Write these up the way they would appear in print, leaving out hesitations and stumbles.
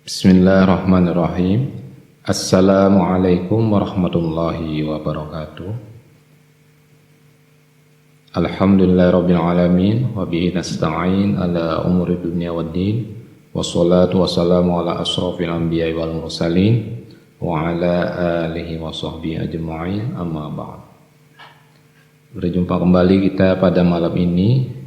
Bismillahirrahmanirrahim. Assalamualaikum warahmatullahi wabarakatuh. Alhamdulillahirabbil alamin wa bihi nasta'in ala umuri dunya waddin. Wassalatu wassalamu ala asyrafil anbiya'i wal mursalin wa ala alihi wa sahbihi ajma'in, amma ba'd. Berjumpa kembali kita pada malam ini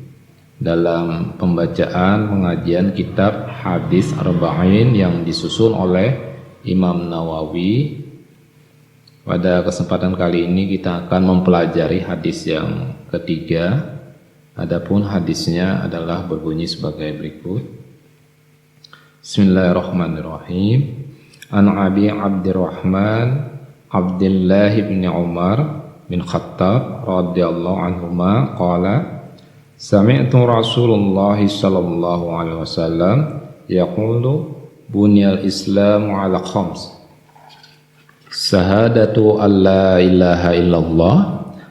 dalam pembacaan pengajian kitab Hadis Arba'in yang disusun oleh Imam Nawawi. Pada kesempatan kali ini kita akan mempelajari hadis yang ketiga. Adapun hadisnya adalah berbunyi sebagai berikut. Bismillahirrahmanirrahim. An Abi Abdurrahman Abdullah bin Umar bin Khattab radhiyallahu anhuma qala sami'tu Rasulullah sallallahu alaihi wasallam yaqulu bunyal Islamu ala khams syahadatu an la ilaha illallah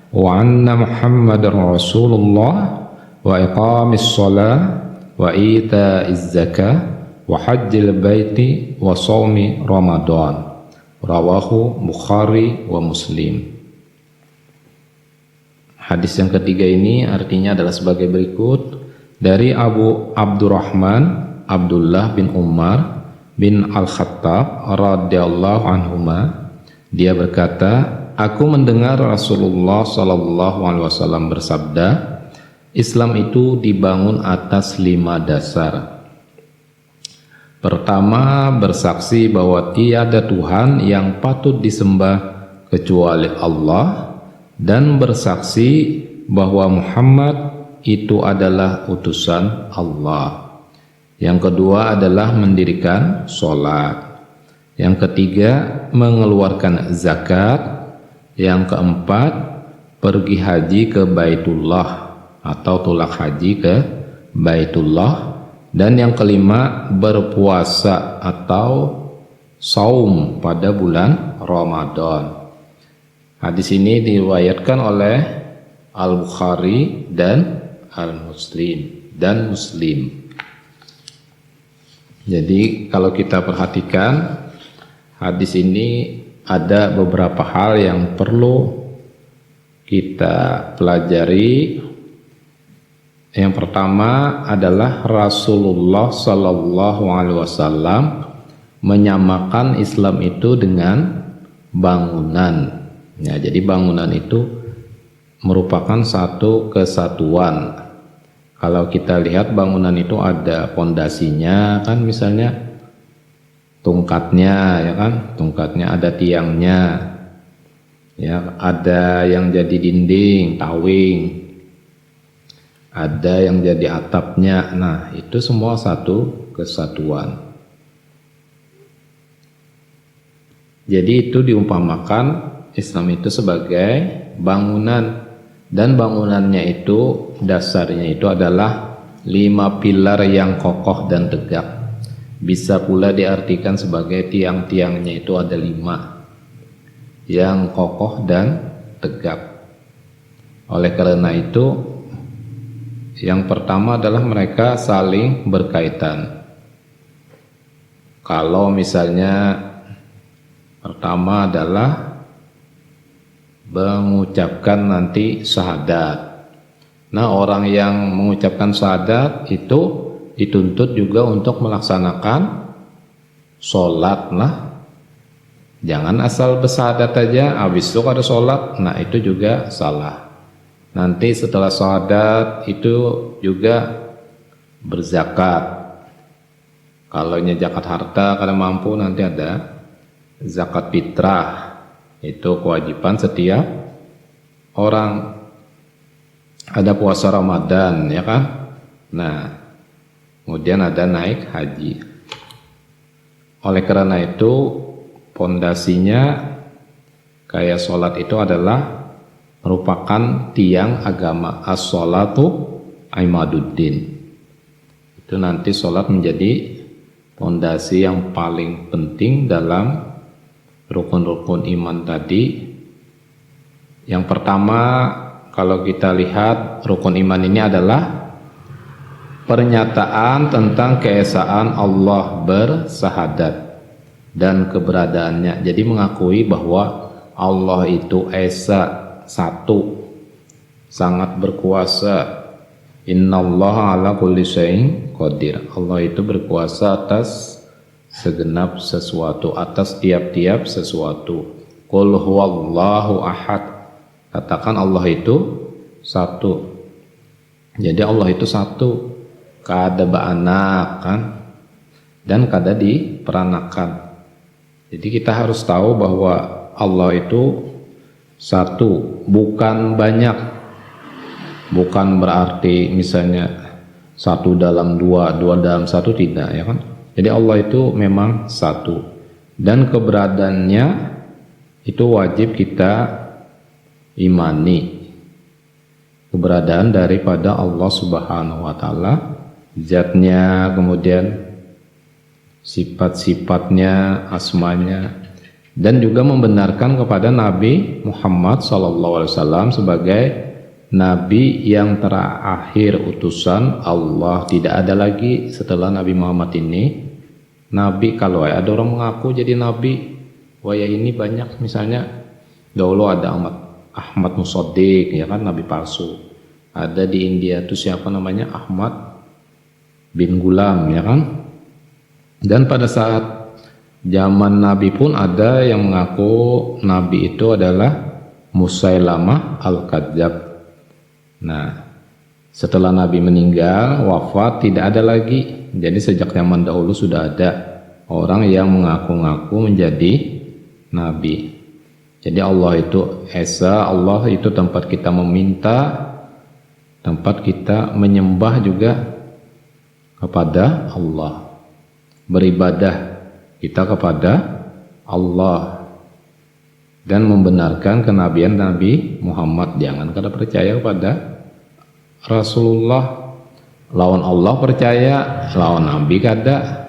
wa anna Muhammadar Rasulullah wa iqamis shalah wa ita'iz zakah wa hajjil baiti wa shaumi Ramadan. Rawahu Bukhari wa Muslim. Hadis yang ketiga ini artinya adalah sebagai berikut. Dari Abu Abdurrahman Abdullah bin Umar bin Al-Khattab radhiyallahu anhuma, dia berkata, aku mendengar Rasulullah sallallahu alaihi wasallam bersabda, Islam itu dibangun atas 5 dasar. Pertama, bersaksi bahwa tiada Tuhan yang patut disembah kecuali Allah, dan bersaksi bahwa Muhammad itu adalah utusan Allah. Yang kedua adalah mendirikan sholat. Yang ketiga, mengeluarkan zakat. Yang keempat, pergi haji ke Baitullah atau tulak haji ke Baitullah. Dan yang kelima, berpuasa atau saum pada bulan Ramadan. Hadis ini diriwayatkan oleh Al-Bukhari dan Al-Muslim dan Muslim. Jadi kalau kita perhatikan hadis ini ada beberapa hal yang perlu kita pelajari. Yang pertama adalah Rasulullah sallallahu alaihi wasallam menyamakan Islam itu dengan bangunan. Ya, jadi bangunan itu merupakan satu kesatuan. Kalau kita lihat bangunan itu ada pondasinya kan, misalnya tungkatnya, ya kan, tungkatnya ada tiangnya, ya, ada yang jadi dinding, tawing, ada yang jadi atapnya. Nah, itu semua satu kesatuan. Jadi itu diumpamakan Islam itu sebagai bangunan, dan bangunannya itu dasarnya itu adalah 5 pilar yang kokoh dan tegak. Bisa pula diartikan sebagai tiang-tiangnya itu ada 5 yang kokoh dan tegak. Oleh karena itu, yang pertama adalah mereka saling berkaitan. Kalau misalnya pertama adalah mengucapkan nanti syahadat. Nah, orang yang mengucapkan syahadat itu dituntut juga untuk melaksanakan sholat. Nah, jangan asal bersyahadat aja, habis itu ada sholat. Nah, itu juga salah. Nanti setelah syahadat itu juga berzakat. Kalau zakat harta karena mampu, nanti ada zakat fitrah. Itu kewajiban setiap orang. Ada puasa Ramadan, ya kan? Nah, kemudian ada naik haji. Oleh karena itu, pondasinya kayak sholat itu adalah merupakan tiang agama. As-sholatu imaduddin. Itu nanti sholat menjadi pondasi yang paling penting dalam rukun-rukun iman tadi. Yang pertama, kalau kita lihat rukun iman ini adalah pernyataan tentang keesaan Allah bersahadat dan keberadaannya. Jadi mengakui bahwa Allah itu esa, satu, sangat berkuasa. Innallaha ala kulli syai'in qadir. Allah itu berkuasa atas segenap sesuatu, atas tiap-tiap sesuatu. Qul huwallahu ahad. Katakan Allah itu satu. Jadi Allah itu satu. Kada ba'anak kan, dan kada diperanakan. Jadi kita harus tahu bahwa Allah itu satu, bukan banyak. Bukan berarti misalnya satu dalam dua, dua dalam satu, tidak ya kan. Jadi Allah itu memang satu, dan keberadaannya itu wajib kita imani. Keberadaan daripada Allah Subhanahu wa taala, zatnya, kemudian sifat-sifatnya, asmanya, dan juga membenarkan kepada Nabi Muhammad SAW sebagai Nabi yang terakhir utusan Allah. Tidak ada lagi setelah Nabi Muhammad ini Nabi. Kalau ada orang mengaku jadi Nabi, waya ini banyak, misalnya dahulu ada Ahmad Musaddiq ya kan, Nabi palsu. Ada di India tuh siapa namanya, Ahmad bin Gulam ya kan. Dan pada saat zaman Nabi pun ada yang mengaku Nabi itu adalah Musailamah Al-Kadzab. Nah, setelah Nabi meninggal, wafat, tidak ada lagi. Jadi sejak zaman dahulu sudah ada orang yang mengaku-ngaku menjadi Nabi. Jadi Allah itu esa, Allah itu tempat kita meminta, tempat kita menyembah juga kepada Allah, beribadah kita kepada Allah, dan membenarkan kenabian Nabi Muhammad. Jangan kada percaya kepada Rasulullah, lawan Allah percaya, lawan Nabi kada.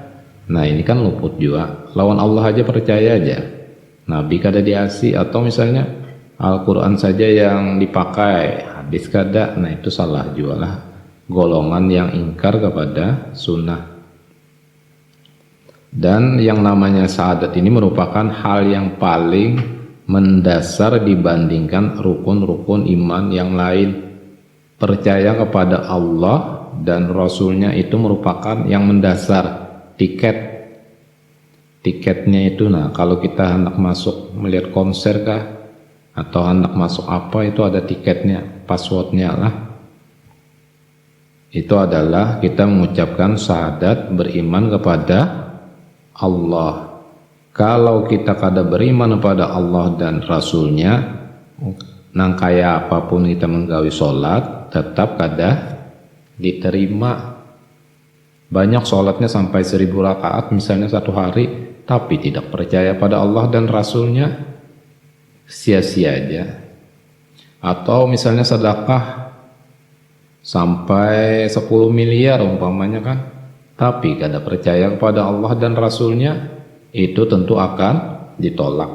Nah ini kan luput juga. Lawan Allah aja percaya aja, Nabi kada diasi. Atau misalnya Al-Quran saja yang dipakai, hadis kada. Nah itu salah juga lah, golongan yang ingkar kepada sunnah. Dan yang namanya syahadat ini merupakan hal yang paling mendasar dibandingkan rukun-rukun iman yang lain. Percaya kepada Allah dan Rasulnya itu merupakan yang mendasar. Tiketnya itu, nah kalau kita hendak masuk melihat konser kah, atau hendak masuk apa, itu ada tiketnya, passwordnya lah. Itu adalah kita mengucapkan syahadat beriman kepada Allah. Kalau kita kada beriman kepada Allah dan Rasulnya, nang kaya apapun kita menggawi sholat, tetap kada diterima. Banyak sholatnya sampai 1000 rakaat misalnya satu hari, tapi tidak percaya pada Allah dan Rasulnya, sia-sia aja. Atau misalnya sedekah sampai 10 miliar umpamanya kan, tapi kada percaya kepada Allah dan Rasulnya, itu tentu akan ditolak.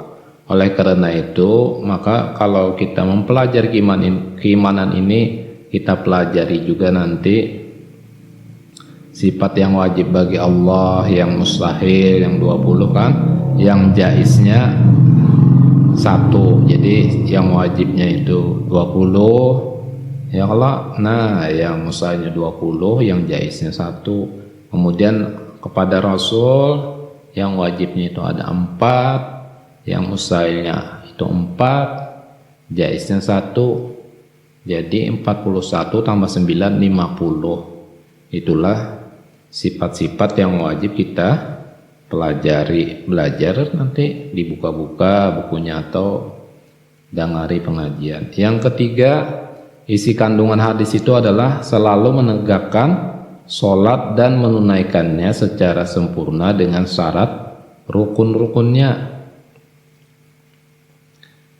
Oleh karena itu, maka kalau kita mempelajari keimanan ini, kita pelajari juga nanti sifat yang wajib bagi Allah, yang mustahil, yang 20 kan, yang jaiznya 1. Jadi yang wajibnya itu 20 ya Allah. Nah yang mustahilnya 20, yang jaiznya 1. Kemudian kepada Rasul yang wajibnya itu ada 4, yang mustahilnya itu 4, jaiznya 1. Jadi 41 tambah 9, 50. Itulah sifat-sifat yang wajib kita pelajari. Belajar nanti dibuka-buka bukunya atau dengari pengajian. Yang ketiga, isi kandungan hadis itu adalah selalu menegakkan sholat dan menunaikannya secara sempurna dengan syarat rukun-rukunnya.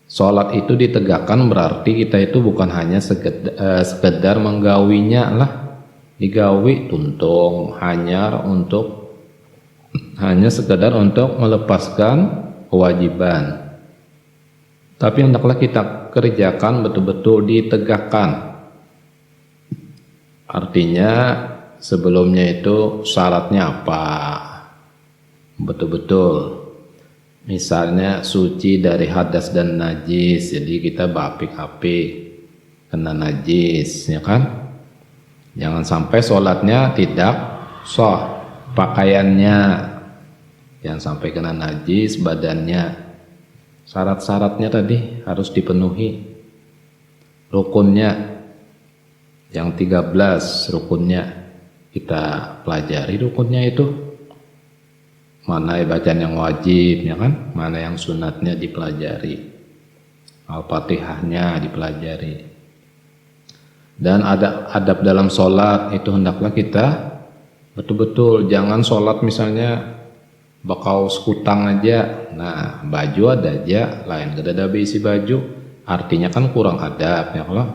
Sholat itu ditegakkan berarti kita itu bukan hanya sekedar menggawinya lah, digawi tuntung hanya sekedar untuk melepaskan kewajiban, tapi hendaklah kita kerjakan betul-betul ditegakkan. Artinya sebelumnya itu syaratnya apa? Betul-betul. Misalnya suci dari hadas dan najis, jadi kita bapik-apik kena najis, ya kan? Jangan sampai sholatnya tidak sah, pakaiannya jangan sampai kena najis, badannya. Syarat-syaratnya tadi harus dipenuhi. Rukunnya yang 13 rukunnya kita pelajari, rukunnya itu mana bacaan yang wajib, ya kan? Mana yang sunatnya dipelajari, Al-Fatihahnya dipelajari. Dan ada adab dalam sholat itu hendaklah kita betul-betul, jangan sholat misalnya bakau sekutang aja, nah baju ada aja, lain gak ada isi baju, artinya kan kurang adab, ya Allah.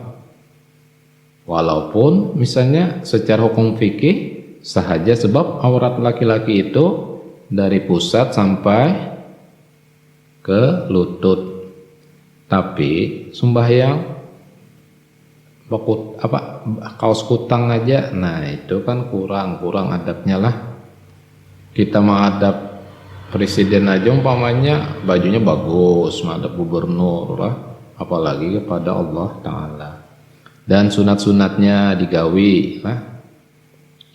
Walaupun misalnya secara hukum fikih sahaja, sebab aurat laki-laki itu dari pusat sampai ke lutut, tapi sembahyang kaos kutang aja, nah itu kan kurang adabnya lah. Kita menghadap presiden aja umpamanya bajunya bagus, menghadap gubernur lah, apalagi kepada Allah Ta'ala. Dan sunat-sunatnya digawi lah.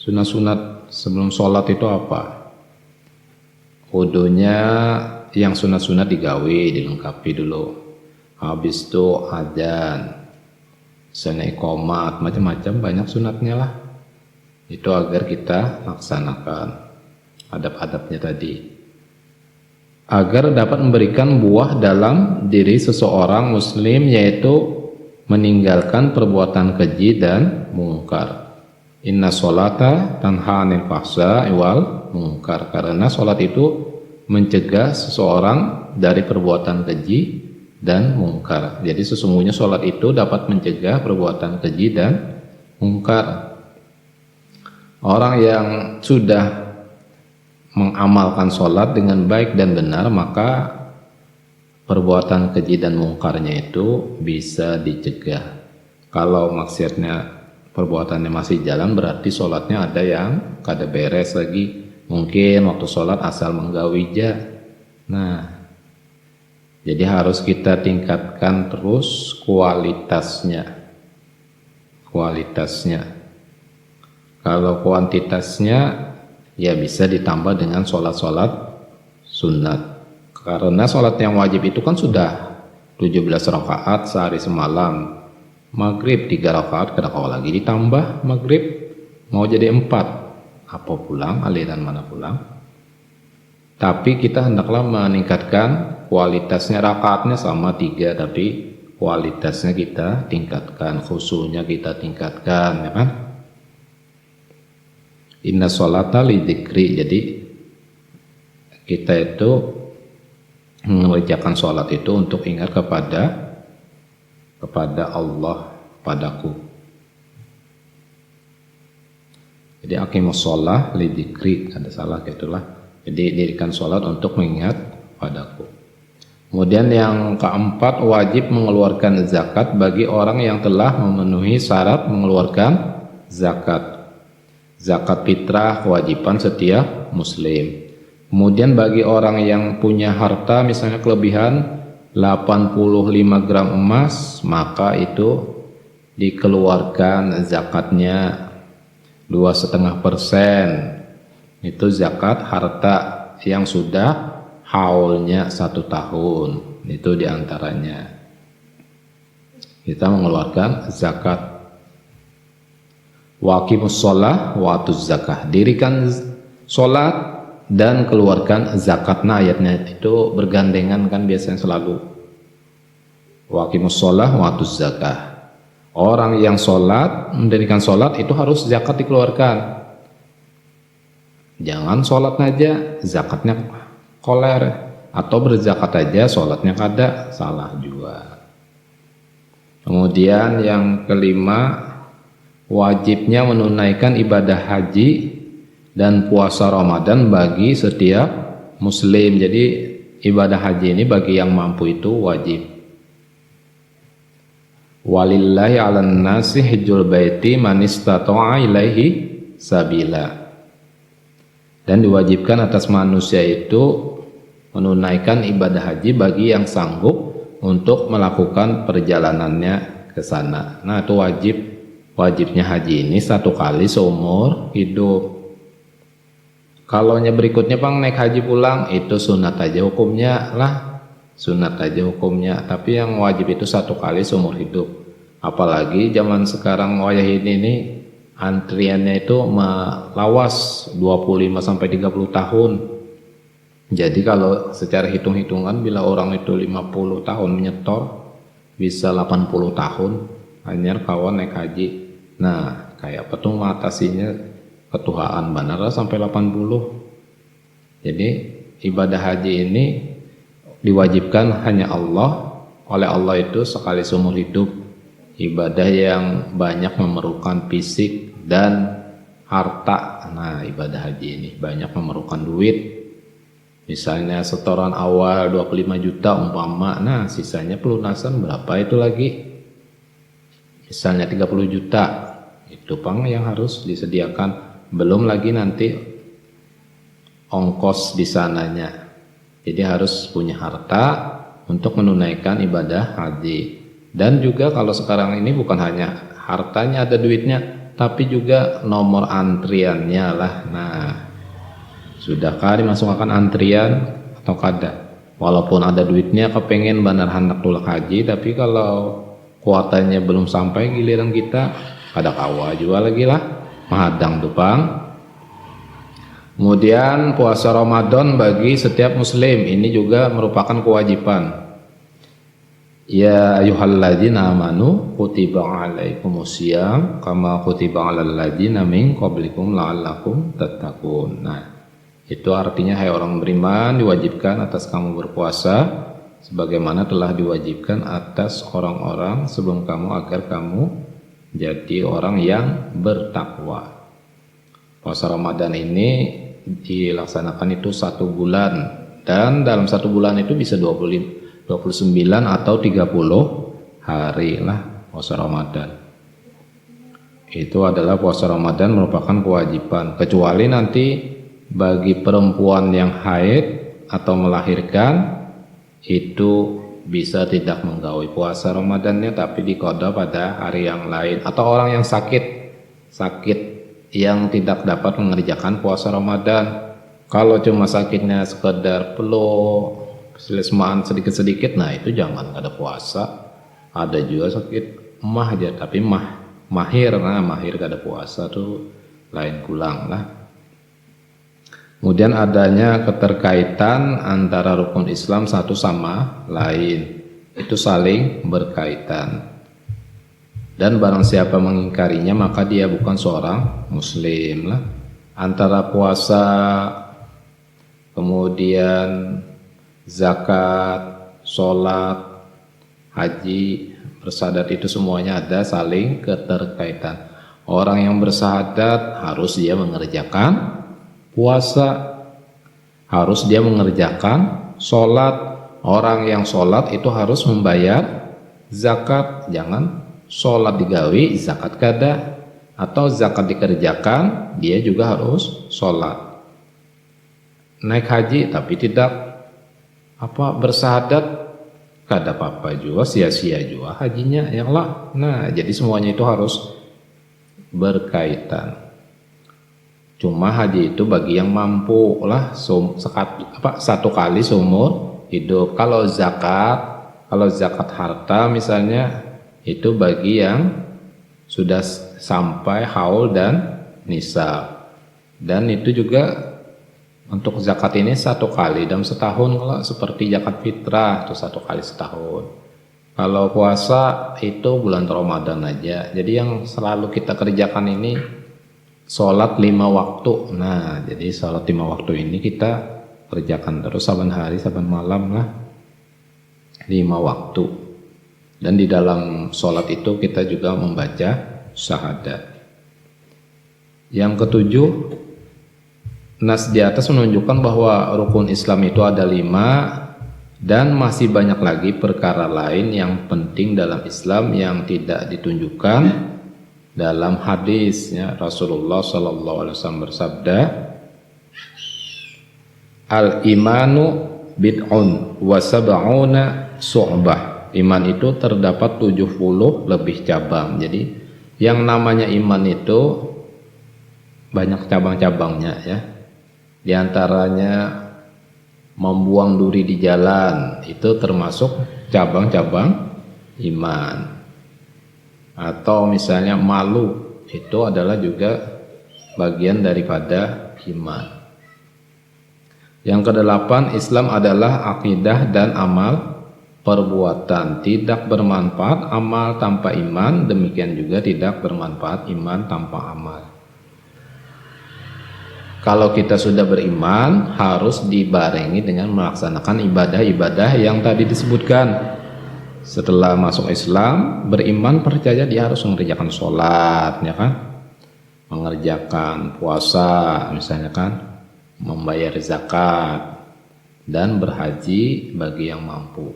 Sunat-sunat sebelum sholat itu apa? Wudunya yang sunat-sunat digawi, dilengkapi dulu. Habis itu adzan, misalnya iqomat, macam-macam banyak sunatnya lah. Itu agar kita laksanakan adab-adabnya tadi, agar dapat memberikan buah dalam diri seseorang muslim, yaitu meninggalkan perbuatan keji dan mungkar. Inna sholata tanha 'anil fahsya'i wal mungkar, karena sholat itu mencegah seseorang dari perbuatan keji dan mungkar. Jadi sesungguhnya sholat itu dapat mencegah perbuatan keji dan mungkar. Orang yang sudah mengamalkan sholat dengan baik dan benar, maka perbuatan keji dan mungkarnya itu bisa dicegah. Kalau maksiatnya, perbuatannya masih jalan, berarti sholatnya ada yang kada beres lagi. Mungkin waktu sholat asal menggawija. Nah, jadi harus kita tingkatkan terus kualitasnya. Kalau kuantitasnya ya bisa ditambah dengan sholat-sholat sunat. Karena sholat yang wajib itu kan sudah 17 rakaat sehari semalam. Maghrib 3 rakaat, kedakau lagi ditambah maghrib mau jadi 4. Apa pulang, aliran mana pulang? Tapi kita hendaklah meningkatkan kualitasnya. Rakaatnya sama 3, tapi kualitasnya kita tingkatkan, khusyuknya kita tingkatkan, ya kan? Inna sholata li dzikri. Jadi kita itu mengerjakan sholat itu untuk ingat kepada Allah, padaku. Jadi aqimus sholah li dzikri, ada salah gitulah. Jadi dirikan sholat untuk mengingat padaku. Kemudian yang keempat, wajib mengeluarkan zakat bagi orang yang telah memenuhi syarat mengeluarkan zakat. Zakat fitrah kewajiban setiap muslim. Kemudian bagi orang yang punya harta misalnya kelebihan 85 gram emas, maka itu dikeluarkan zakatnya 2,5%. Itu zakat harta yang sudah haulnya 1 tahun. Itu diantaranya kita mengeluarkan zakat. Waqimus sholah wa atuz zakah, dirikan sholat dan keluarkan zakat. Nah, ayatnya itu bergandengan kan biasanya selalu. Waqimus sholah wa atuz zakah, orang yang sholat, mendirikan sholat itu harus zakat dikeluarkan. Jangan sholat aja zakatnya koler, atau berzakat aja sholatnya kada, salah juga. Kemudian yang kelima, wajibnya menunaikan ibadah haji dan puasa Ramadan bagi setiap muslim. Jadi ibadah haji ini bagi yang mampu itu wajib. Walillahi 'alan nasi hajjul baiti man istata'a ilaihi sabila. Dan diwajibkan atas manusia itu menunaikan ibadah haji bagi yang sanggup untuk melakukan perjalanannya ke sana. Nah, itu wajibnya haji ini 1 kali seumur hidup. Kalau berikutnya Bang naik haji pulang itu sunat aja hukumnya lah, sunat aja hukumnya. Tapi yang wajib itu 1 kali seumur hidup. Apalagi zaman sekarang wayah ini antriannya itu melawas 25 sampai 30 tahun. Jadi kalau secara hitung-hitungan bila orang itu 50 tahun menyetor bisa 80 tahun hanya kawan naik haji. Nah, kayak apa tuh mengatasinya ketuaan benar sampai 80. Jadi ibadah haji ini diwajibkan hanya Allah, oleh Allah itu sekali seumur hidup. Ibadah yang banyak memerlukan fisik dan harta. Nah, ibadah haji ini banyak memerlukan duit. Misalnya setoran awal 25 juta umpama, nah sisanya pelunasan berapa itu lagi? Misalnya 30 juta, itu Bang yang harus disediakan. Belum lagi nanti ongkos di sananya. Jadi harus punya harta untuk menunaikan ibadah haji. Dan juga kalau sekarang ini bukan hanya hartanya ada duitnya, tapi juga nomor antriannya lah. Nah, sudahkah dimasukkan antrian atau kada? Walaupun ada duitnya kepengen benar hendak tulak haji, tapi kalau kuatannya belum sampai giliran kita, kada kawa juga lagi lah, menghadang tuh Bang. Kemudian puasa Ramadan bagi setiap muslim ini juga merupakan kewajiban. Ya ayyuhalladzina amanu kutiba alaikumusiyam kama kutiba alal ladzina min qablikum la'allakum tattaqun. Nah, itu artinya hai orang beriman, diwajibkan atas kamu berpuasa sebagaimana telah diwajibkan atas orang-orang sebelum kamu agar kamu jadi orang yang bertakwa. Puasa Ramadan ini dilaksanakan itu 1 bulan, dan dalam 1 bulan itu bisa 29 atau 30 hari lah puasa Ramadan. Itu adalah puasa Ramadan merupakan kewajiban, kecuali nanti bagi perempuan yang haid atau melahirkan itu bisa tidak menggaui puasa Ramadannya, tapi diqada pada hari yang lain. Atau orang yang sakit yang tidak dapat mengerjakan puasa Ramadan. Kalau cuma sakitnya sekedar flu, selesmaan sedikit-sedikit, nah itu jangan ada puasa. Ada juga sakit mah aja, tapi mahir kada puasa tuh lain kulang lah. Kemudian adanya keterkaitan antara rukun Islam satu sama lain, itu saling berkaitan. Dan barang siapa mengingkarinya maka dia bukan seorang muslim lah. Antara puasa, kemudian zakat, sholat, haji, bersahadat itu semuanya ada saling keterkaitan. Orang yang bersahadat harus dia mengerjakan puasa, harus dia mengerjakan sholat. Orang yang sholat itu harus membayar zakat. Jangan sholat digawi, zakat kada, atau zakat dikerjakan, dia juga harus sholat. Naik haji tapi tidak bersahadat, kada apa-apa juga, sia-sia juga hajinya ya Allah. Nah, jadi semuanya itu harus berkaitan. Cuma haji itu bagi yang mampu lah, 1 kali seumur hidup. Kalau zakat harta misalnya, itu bagi yang sudah sampai haul dan nisab. Dan itu juga untuk zakat ini 1 kali dalam setahun. Kalau seperti zakat fitrah itu 1 kali setahun. Kalau puasa itu bulan Ramadan aja. Jadi yang selalu kita kerjakan ini sholat 5 waktu. Nah, jadi sholat 5 waktu ini kita kerjakan terus saban hari, saban malam lah, 5 waktu. Dan di dalam sholat itu kita juga membaca syahadat. Yang ketujuh, nas di atas menunjukkan bahwa rukun Islam itu ada 5, dan masih banyak lagi perkara lain yang penting dalam Islam yang tidak ditunjukkan Dalam hadisnya Rasulullah Sallallahu Alaihi Wasallam bersabda, al imanu bid'un wa sab'una su'bah. Iman itu terdapat 70 lebih cabang. Jadi yang namanya iman itu banyak cabang-cabangnya ya. Di antaranya membuang duri di jalan, itu termasuk cabang-cabang iman. Atau misalnya malu, itu adalah juga bagian daripada iman. Yang kedelapan, Islam adalah akidah dan amal perbuatan. Tidak bermanfaat amal tanpa iman, demikian juga tidak bermanfaat iman tanpa amal. Kalau kita sudah beriman, harus dibarengi dengan melaksanakan ibadah-ibadah yang tadi disebutkan. Setelah masuk Islam, beriman, percaya dia harus mengerjakan sholat, ya kan? Mengerjakan puasa, misalnya kan, membayar zakat, dan berhaji bagi yang mampu.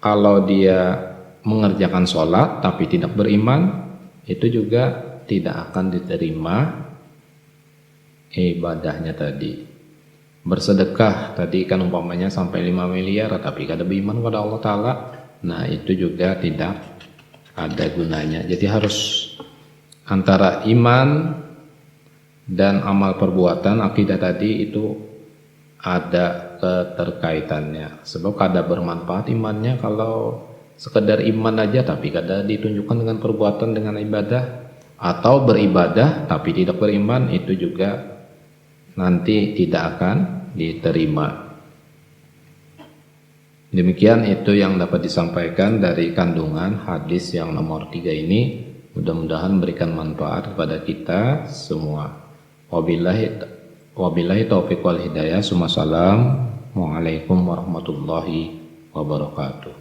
Kalau dia mengerjakan sholat tapi tidak beriman, itu juga tidak akan diterima ibadahnya tadi. Bersedekah tadi kan umpamanya sampai 5 miliar tapi kada beriman kepada Allah Ta'ala, nah itu juga tidak ada gunanya. Jadi harus antara iman dan amal perbuatan, akidah tadi itu ada keterkaitannya. Sebab kada bermanfaat imannya kalau sekedar iman aja tapi kada ditunjukkan dengan perbuatan, dengan ibadah. Atau beribadah tapi tidak beriman, itu juga nanti tidak akan diterima. Demikian itu yang dapat disampaikan dari kandungan hadis yang nomor 3 ini. Mudah-mudahan memberikan manfaat kepada kita semua. Wabillahi taufiq wal hidayah. Assalamualaikum warahmatullahi wabarakatuh.